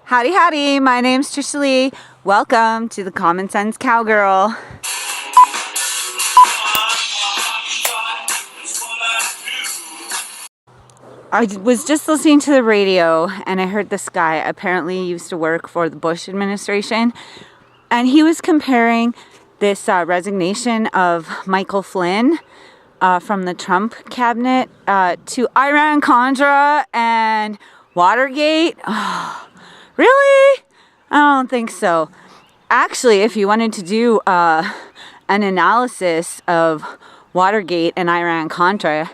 Howdy, howdy. My name's Trishaly. Welcome to the Common Sense Cowgirl. I was just listening to the radio and I heard this guy apparently used to work for the Bush administration, and he was comparing this resignation of Michael Flynn from the Trump cabinet to Iran-Contra and Watergate. Oh, really? I don't think so. Actually, if you wanted to do an analysis of Watergate and Iran-Contra,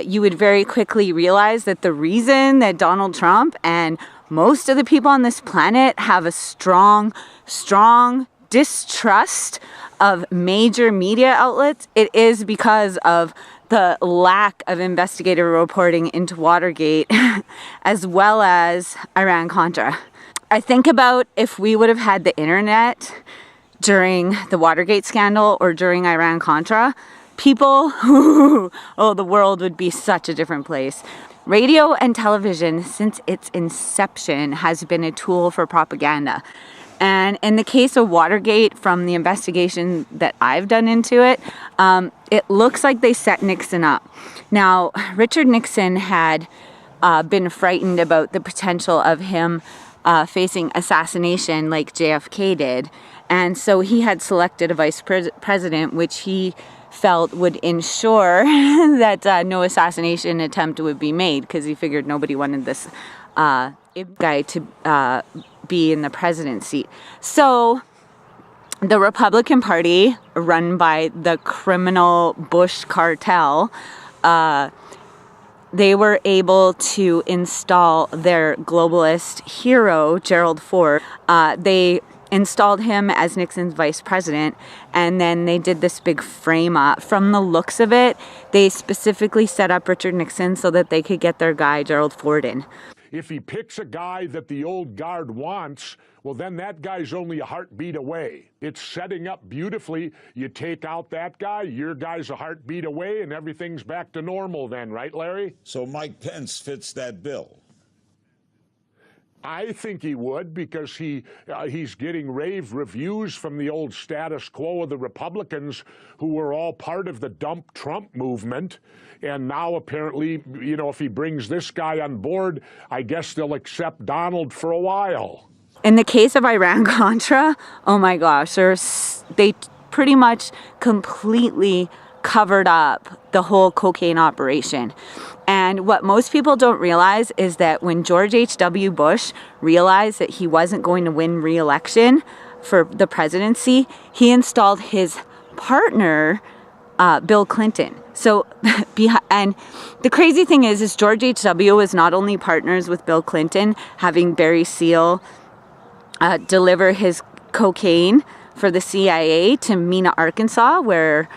you would very quickly realize that the reason that Donald Trump and most of the people on this planet have a strong distrust of major media outlets, it is because of the lack of investigative reporting into Watergate as well as Iran-Contra. I think about if we would have had the internet during the Watergate scandal or during Iran-Contra, people, the world would be such a different place. Radio and television, since its inception, has been a tool for propaganda. And in the case of Watergate, from the investigation that I've done into it, it looks like they set Nixon up. Now, Richard Nixon had been frightened about the potential of him facing assassination like JFK did. And so he had selected a vice president, which he felt would ensure that no assassination attempt would be made, because he figured nobody wanted this guy to be in the presidency. So the Republican Party, run by the criminal Bush cartel, they were able to install their globalist hero, Gerald Ford. They installed him as Nixon's vice president, and then they did this big frame up. From the looks of it, they specifically set up Richard Nixon so that they could get their guy, Gerald Ford, in. If he picks a guy that the old guard wants, well, then that guy's only a heartbeat away. It's setting up beautifully. You take out that guy, your guy's a heartbeat away, and everything's back to normal then, right, Larry? So Mike Pence fits that bill? I think he would, because he's getting rave reviews from the old status quo of the Republicans, who were all part of the dump Trump movement. And now apparently, if he brings this guy on board, I guess they'll accept Donald for a while. In the case of Iran-Contra, oh my gosh, they pretty much completely covered up the whole cocaine operation. And what most people don't realize is that when George H.W. Bush realized that he wasn't going to win re-election for the presidency, he installed his partner, Bill Clinton. So, and the crazy thing is George H.W. was not only partners with Bill Clinton, having Barry Seal deliver his cocaine for the CIA to Mena, Arkansas, where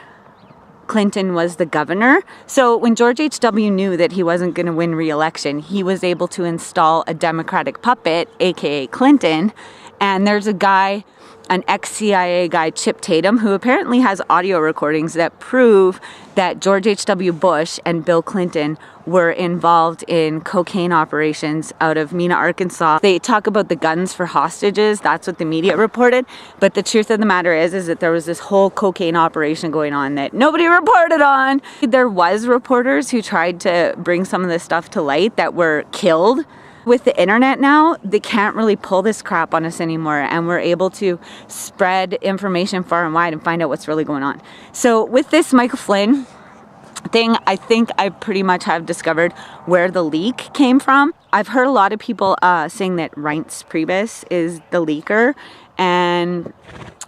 Clinton was the governor. So when George H.W. knew that he wasn't going to win re-election, he was able to install a Democratic puppet, aka Clinton. And there's a guy, an ex-CIA guy, Chip Tatum, who apparently has audio recordings that prove that George H.W. Bush and Bill Clinton were involved in cocaine operations out of Mena, Arkansas. They talk about the guns for hostages. That's what the media reported. But the truth of the matter is that there was this whole cocaine operation going on that nobody reported on. There was reporters who tried to bring some of this stuff to light that were killed. With the internet now, they can't really pull this crap on us anymore, and we're able to spread information far and wide and find out what's really going on. So with this Michael Flynn thing, I think I pretty much have discovered where the leak came from. I've heard a lot of people saying that Reince Priebus is the leaker, and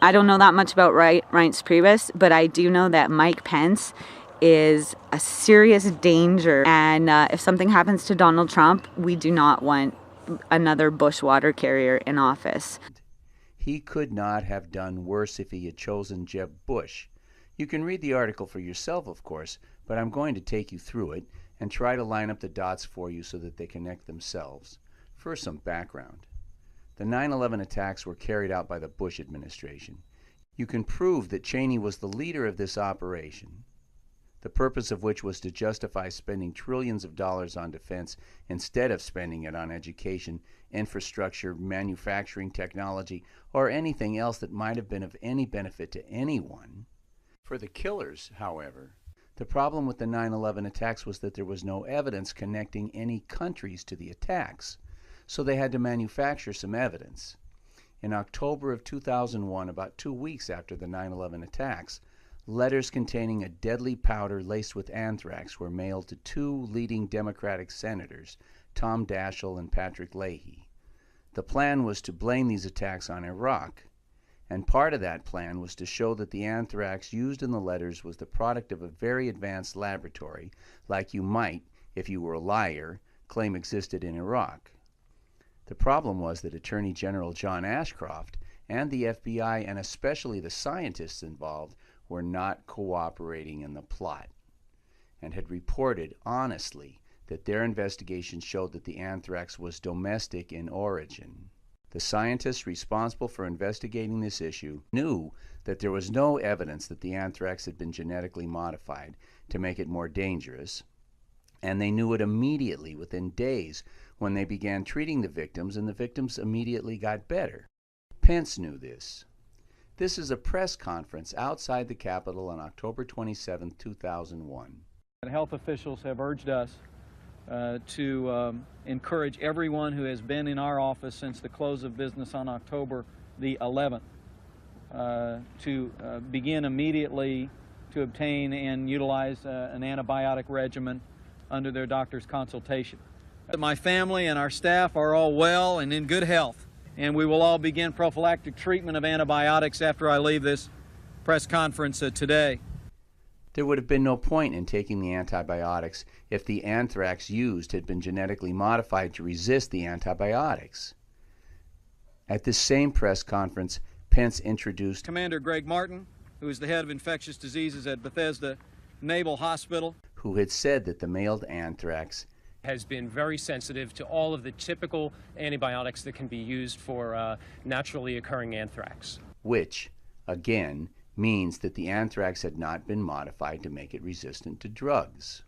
I don't know that much about Reince Priebus, but I do know that Mike Pence is a serious danger, and if something happens to Donald Trump, we do not want another Bush water carrier in office. He could not have done worse if he had chosen Jeb Bush. You can read the article for yourself, of course, but I'm going to take you through it and try to line up the dots for you so that they connect themselves. First, some background. The 9/11 attacks were carried out by the Bush administration. You can prove that Cheney was the leader of this operation. the purpose of which was to justify spending trillions of dollars on defense instead of spending it on education, infrastructure, manufacturing technology, or anything else that might have been of any benefit to anyone. For the killers, however, the problem with the 9/11 attacks was that there was no evidence connecting any countries to the attacks, so they had to manufacture some evidence. In October of 2001, about 2 weeks after the 9/11 attacks, letters containing a deadly powder laced with anthrax were mailed to two leading Democratic senators, Tom Daschle and Patrick Leahy. The plan was to blame these attacks on Iraq, and part of that plan was to show that the anthrax used in the letters was the product of a very advanced laboratory, like you might, if you were a liar, claim existed in Iraq. The problem was that Attorney General John Ashcroft and the FBI, and especially the scientists involved, were not cooperating in the plot and had reported honestly that their investigation showed that the anthrax was domestic in origin. The scientists responsible for investigating this issue knew that there was no evidence that the anthrax had been genetically modified to make it more dangerous, and they knew it immediately, within days, when they began treating the victims, and the victims immediately got better. Pence knew this. This is a press conference outside the Capitol on October 27, 2001. Health officials have urged us to encourage everyone who has been in our office since the close of business on October the 11th to begin immediately to obtain and utilize an antibiotic regimen under their doctor's consultation. My family and our staff are all well and in good health, and we will all begin prophylactic treatment of antibiotics after I leave this press conference today. There would have been no point in taking the antibiotics if the anthrax used had been genetically modified to resist the antibiotics. At this same press conference, Pence introduced Commander Greg Martin, who is the head of infectious diseases at Bethesda Naval Hospital, who had said that the mailed anthrax has been very sensitive to all of the typical antibiotics that can be used for naturally occurring anthrax. Which, again, means that the anthrax had not been modified to make it resistant to drugs.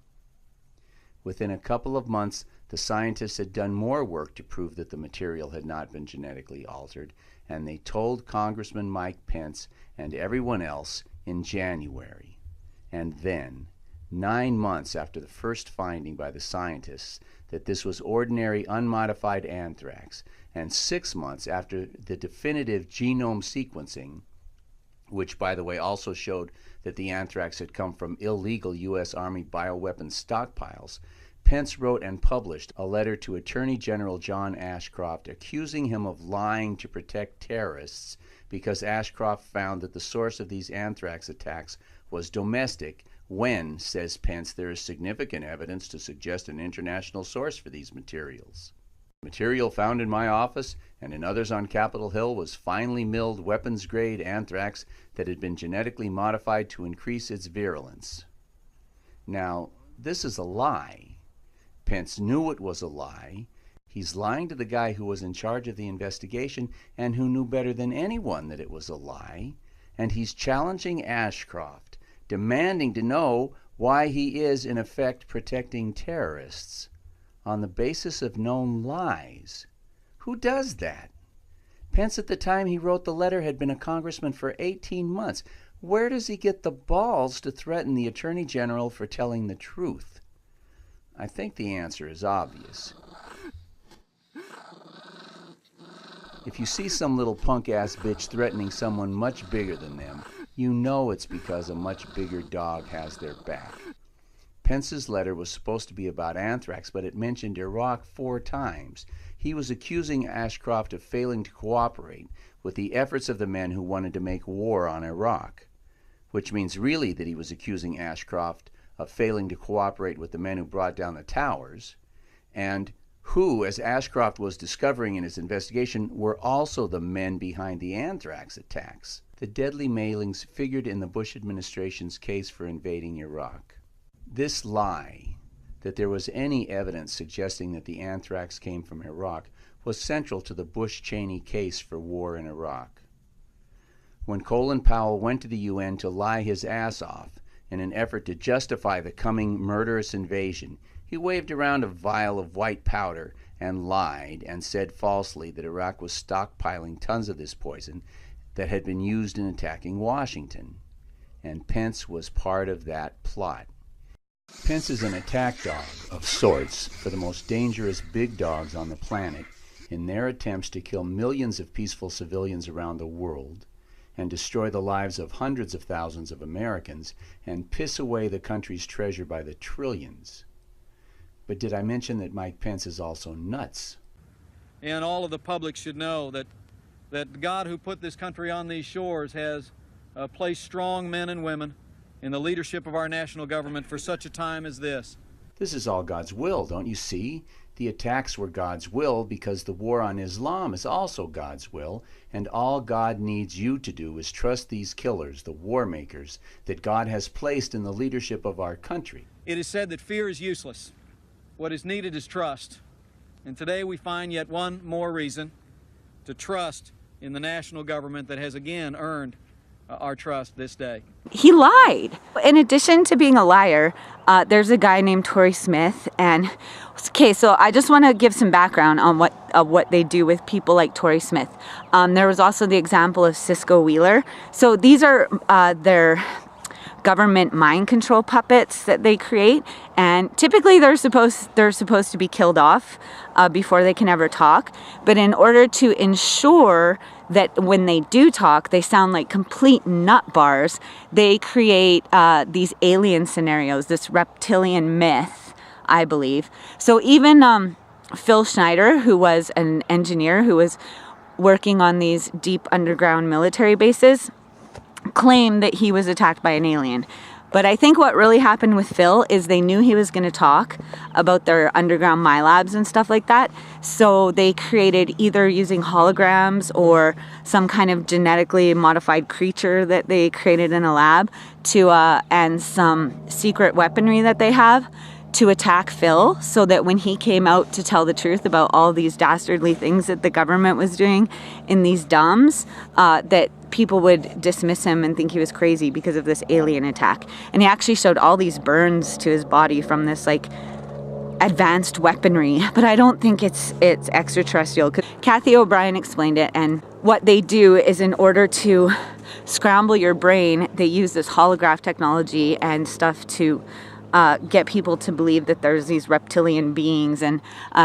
Within a couple of months, the scientists had done more work to prove that the material had not been genetically altered, and they told Congressman Mike Pence and everyone else in January. And then, 9 months after the first finding by the scientists that this was ordinary unmodified anthrax, and 6 months after the definitive genome sequencing, which, by the way, also showed that the anthrax had come from illegal U.S. Army bioweapons stockpiles, Pence wrote and published a letter to Attorney General John Ashcroft accusing him of lying to protect terrorists because Ashcroft found that the source of these anthrax attacks was domestic when, says Pence, there is significant evidence to suggest an international source for these materials. Material found in my office and in others on Capitol Hill was finely milled weapons-grade anthrax that had been genetically modified to increase its virulence. Now, this is a lie. Pence knew it was a lie. He's lying to the guy who was in charge of the investigation and who knew better than anyone that it was a lie. And he's challenging Ashcroft, demanding to know why he is, in effect, protecting terrorists on the basis of known lies. Who does that? Pence, at the time he wrote the letter, had been a congressman for 18 months. Where does he get the balls to threaten the Attorney General for telling the truth? I think the answer is obvious. If you see some little punk-ass bitch threatening someone much bigger than them, you know it's because a much bigger dog has their back. Pence's letter was supposed to be about anthrax, but it mentioned Iraq 4 times. He was accusing Ashcroft of failing to cooperate with the efforts of the men who wanted to make war on Iraq, which means really that he was accusing Ashcroft of failing to cooperate with the men who brought down the towers, and who, as Ashcroft was discovering in his investigation, were also the men behind the anthrax attacks. The deadly mailings figured in the Bush administration's case for invading Iraq. This lie, that there was any evidence suggesting that the anthrax came from Iraq, was central to the Bush-Cheney case for war in Iraq. When Colin Powell went to the UN to lie his ass off In an effort to justify the coming murderous invasion, he waved around a vial of white powder and lied and said falsely that Iraq was stockpiling tons of this poison that had been used in attacking Washington. And Pence was part of that plot. Pence is an attack dog of sorts for the most dangerous big dogs on the planet in their attempts to kill millions of peaceful civilians around the world and destroy the lives of hundreds of thousands of Americans and piss away the country's treasure by the trillions. But did I mention that Mike Pence is also nuts? And all of the public should know that God who put this country on these shores has placed strong men and women in the leadership of our national government for such a time as this. This is all God's will, don't you see? The attacks were God's will because the war on Islam is also God's will, and all God needs you to do is trust these killers, the war makers, that God has placed in the leadership of our country. It is said that fear is useless. What is needed is trust. And today we find yet one more reason to trust in the national government that has again earned our trust this day. He lied. In addition to being a liar, there's a guy named Tory Smith, and okay, so I just want to give some background on what they do with people like Tory Smith. There was also the example of Cisco Wheeler. So these are their government mind control puppets that they create, and typically they're supposed to be killed off before they can ever talk. But in order to ensure that when they do talk, they sound like complete nut bars, they create these alien scenarios, this reptilian myth, I believe. So even Phil Schneider, who was an engineer who was working on these deep underground military bases, claimed that he was attacked by an alien. But I think what really happened with Phil is they knew he was going to talk about their underground MyLabs and stuff like that. So they created, either using holograms or some kind of genetically modified creature that they created in a lab, and some secret weaponry that they have, to attack Phil, so that when he came out to tell the truth about all these dastardly things that the government was doing in these dumps, that people would dismiss him and think he was crazy because of this alien attack. And he actually showed all these burns to his body from this like advanced weaponry, but I don't think it's extraterrestrial. Kathy O'Brien explained it, and what they do is, in order to scramble your brain, they use this holograph technology and stuff to get people to believe that there's these reptilian beings. And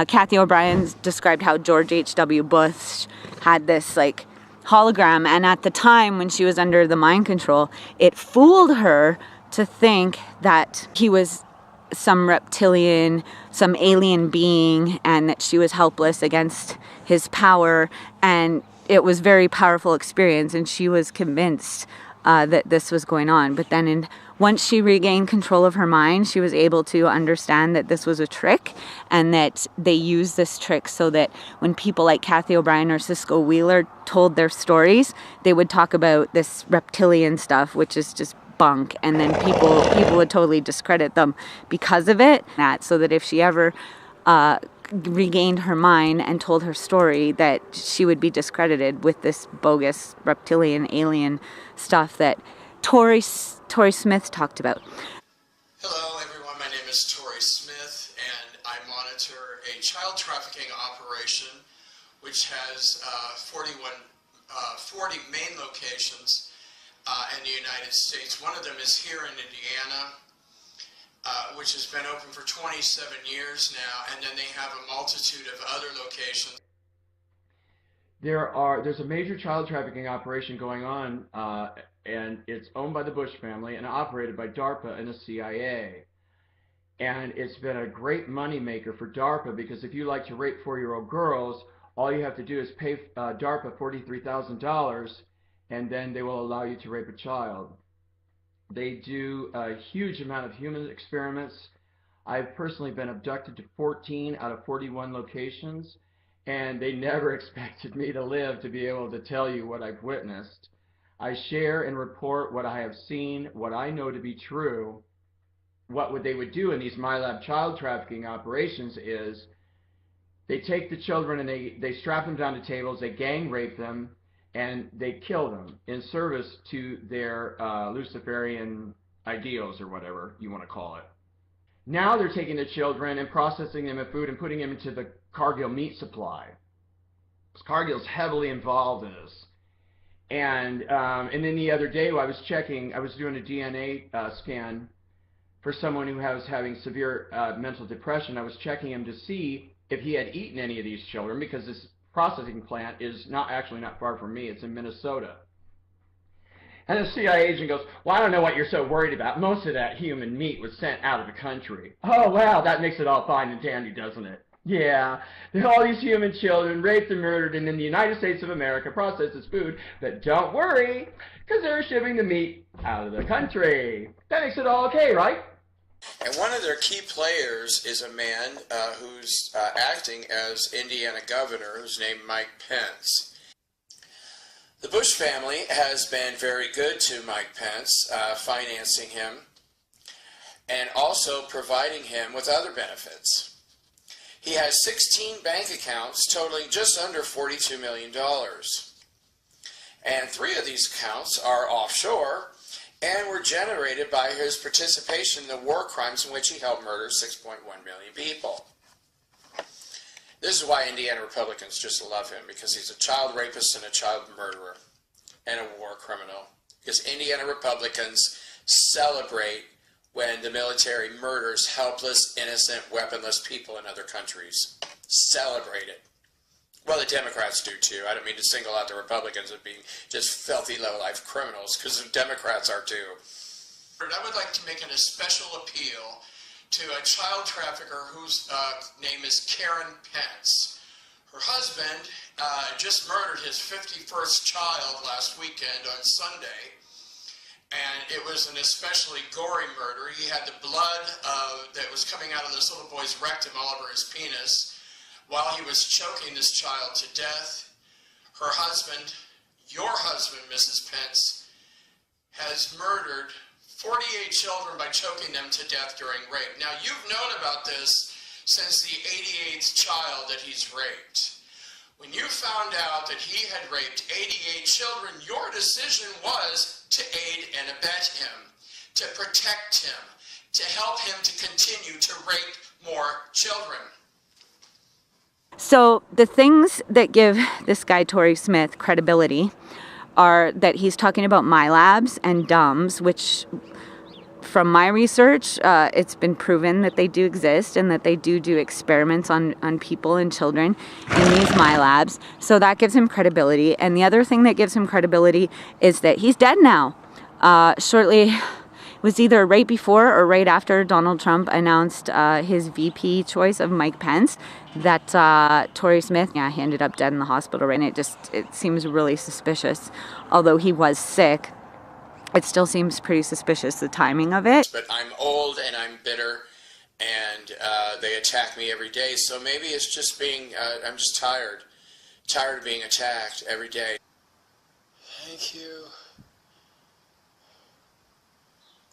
Kathy O'Brien described how George H.W. Bush had this like hologram, and at the time when she was under the mind control, it fooled her to think that he was some reptilian, some alien being, and that she was helpless against his power. And it was a very powerful experience, and she was convinced that this was going on. But then once she regained control of her mind, she was able to understand that this was a trick, and that they used this trick so that when people like Kathy O'Brien or Cisco Wheeler told their stories, they would talk about this reptilian stuff, which is just bunk, and then people would totally discredit them because of it. So that if she ever regained her mind and told her story, that she would be discredited with this bogus reptilian alien stuff that Tory Smith talked about. Hello everyone, my name is Tory Smith, and I monitor a child trafficking operation which has 40 main locations in the United States. One of them is here in Indiana, which has been open for 27 years now, and then they have a multitude of other locations. There's a major child trafficking operation going on, and it's owned by the Bush family and operated by DARPA and the CIA. And it's been a great money maker for DARPA, because if you like to rape 4-year-old girls, all you have to do is pay DARPA $43,000, and then they will allow you to rape a child. They do a huge amount of human experiments. I've personally been abducted to 14 out of 41 locations, and they never expected me to live to be able to tell you what I've witnessed. I share and report what I have seen, what I know to be true. What they would do in these MyLab child trafficking operations is they take the children and they strap them down to tables, they gang rape them, and they kill them in service to their Luciferian ideals or whatever you want to call it. Now they're taking the children and processing them in food and putting them into the Cowgirl meat supply. Cowgirl's heavily involved in this. And then the other day I was doing a DNA scan for someone who was having severe mental depression. I was checking him to see if he had eaten any of these children, because this processing plant is not far from me. It's in Minnesota. And the CIA agent goes, well, I don't know what you're so worried about. Most of that human meat was sent out of the country. Oh, well, that makes it all fine and dandy, doesn't it? Yeah, all these human children raped and murdered, and then the United States of America processes food. But don't worry, because they're shipping the meat out of the country. That makes it all okay, right? And one of their key players is a man who's acting as Indiana governor, who's named Mike Pence. The Bush family has been very good to Mike Pence, financing him and also providing him with other benefits. He has 16 bank accounts totaling just under $42 million. And 3 of these accounts are offshore and were generated by his participation in the war crimes in which he helped murder 6.1 million people. This is why Indiana Republicans just love him, because he's a child rapist and a child murderer and a war criminal. Because Indiana Republicans celebrate when the military murders helpless, innocent, weaponless people in other countries. Celebrate it. Well, the Democrats do too. I don't mean to single out the Republicans as being just filthy, low-life criminals, because the Democrats are too. I would like to make a special appeal to a child trafficker whose name is Karen Pence. Her husband just murdered his 51st child last weekend on Sunday. And it was an especially gory murder. He had the blood that was coming out of this little boy's rectum all over his penis while he was choking this child to death. Her husband, your husband, Mrs. Pence, has murdered 48 children by choking them to death during rape. Now, you've known about this since the 88th child that he's raped. When you found out that he had raped 88 children, your decision was to aid and abet him, to protect him, to help him to continue to rape more children. So the things that give this guy, Tory Smith, credibility are that he's talking about MyLabs and DUMBs, which from my research, it's been proven that they do exist and that they do experiments on people and children in these MyLabs. So that gives him credibility. And the other thing that gives him credibility is that he's dead now. Shortly, it was either right before or right after Donald Trump announced his VP choice of Mike Pence, that Tory Smith, he ended up dead in the hospital. Right? And it seems really suspicious. Although he was sick, it still seems pretty suspicious, the timing of it. But I'm old and I'm bitter, and they attack me every day. So maybe it's just being, I'm just tired of being attacked every day. Thank you.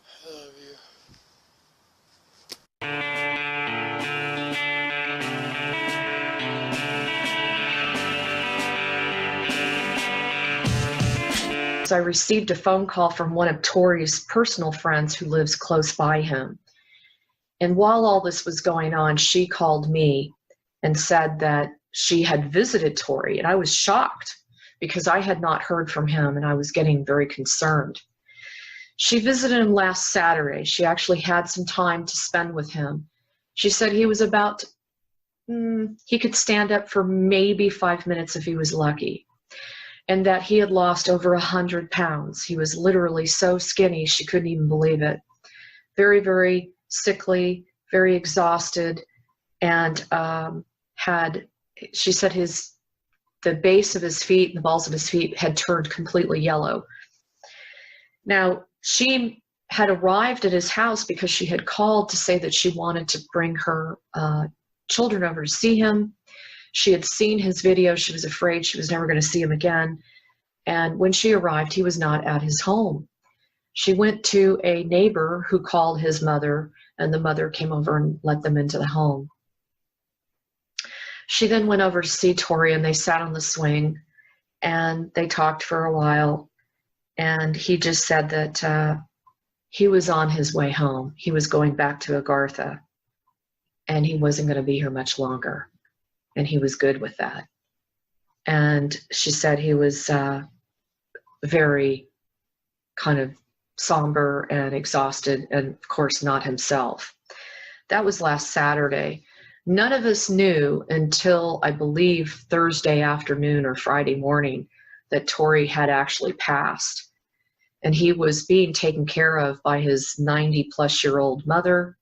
I love you. I received a phone call from one of Tory's personal friends who lives close by him. And while all this was going on, she called me and said that she had visited Tory. And I was shocked because I had not heard from him and I was getting very concerned. She visited him last Saturday. She actually had some time to spend with him. She said he was about, he could stand up for maybe 5 minutes if he was lucky. And that he had lost over 100 pounds. He was literally so skinny, she couldn't even believe it. Very, very sickly, very exhausted, and she said the base of his feet and the balls of his feet had turned completely yellow. Now, she had arrived at his house because she had called to say that she wanted to bring her children over to see him. She had seen his video. She was afraid she was never going to see him again. And when she arrived, he was not at his home. She went to a neighbor who called his mother, and the mother came over and let them into the home. She then went over to see Tory, and they sat on the swing, and they talked for a while. And he just said that he was on his way home. He was going back to Agartha, and he wasn't going to be here much longer. And he was good with that. And she said he was very kind of somber and exhausted, and of course not himself. That was last Saturday. None of us knew until, I believe, Thursday afternoon or Friday morning that Tori had actually passed. And he was being taken care of by his 90-plus-year-old mother,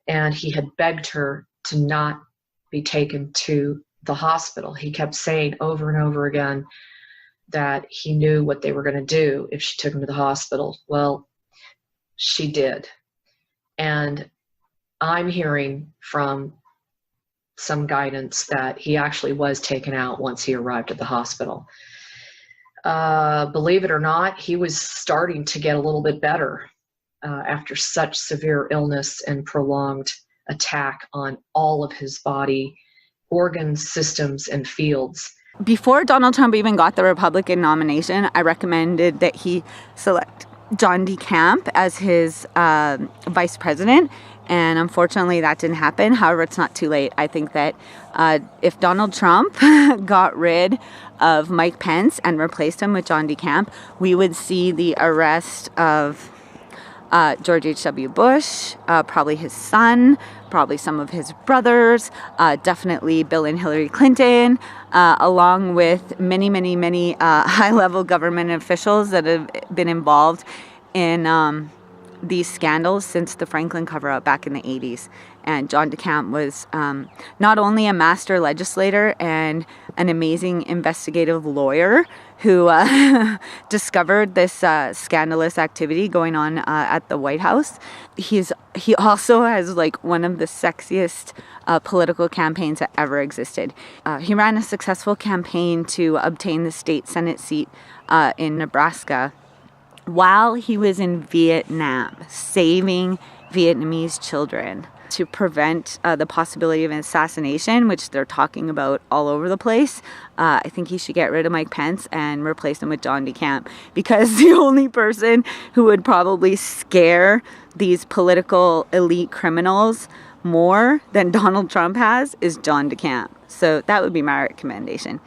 and he had begged her to not be taken to the hospital. He kept saying over and over again that he knew what they were going to do if she took him to the hospital. Well, she did. And I'm hearing from some guidance that he actually was taken out once he arrived at the hospital. Believe it or not, he was starting to get a little bit better after such severe illness and prolonged attack on all of his body, organs, systems, and fields. Before Donald Trump even got the Republican nomination, I recommended that he select John DeCamp as his vice president. And unfortunately, that didn't happen. However, it's not too late. I think that if Donald Trump got rid of Mike Pence and replaced him with John DeCamp, we would see the arrest of George H.W. Bush, probably his son, probably some of his brothers, definitely Bill and Hillary Clinton, along with many, many, many high-level government officials that have been involved in these scandals since the Franklin cover-up back in the 80s. And John DeCamp was not only a master legislator and an amazing investigative lawyer who discovered this scandalous activity going on at the White House. He also has like one of the sexiest political campaigns that ever existed. He ran a successful campaign to obtain the state Senate seat in Nebraska while he was in Vietnam, saving Vietnamese children to prevent the possibility of an assassination, which they're talking about all over the place. I think he should get rid of Mike Pence and replace him with John DeCamp, because the only person who would probably scare these political elite criminals more than Donald Trump has is John DeCamp. So that would be my recommendation.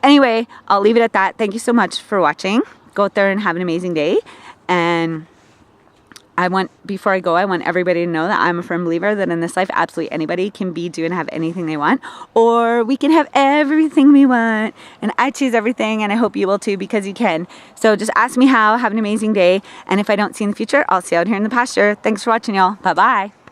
Anyway, I'll leave it at that. Thank you so much for watching. Go out there and have an amazing day. And before I go, I want everybody to know that I'm a firm believer that in this life, absolutely anybody can be, do, and have anything they want, or we can have everything we want. And I choose everything, and I hope you will too, because you can. So just ask me how. Have an amazing day. And if I don't see you in the future, I'll see you out here in the pasture. Thanks for watching, y'all. Bye-bye.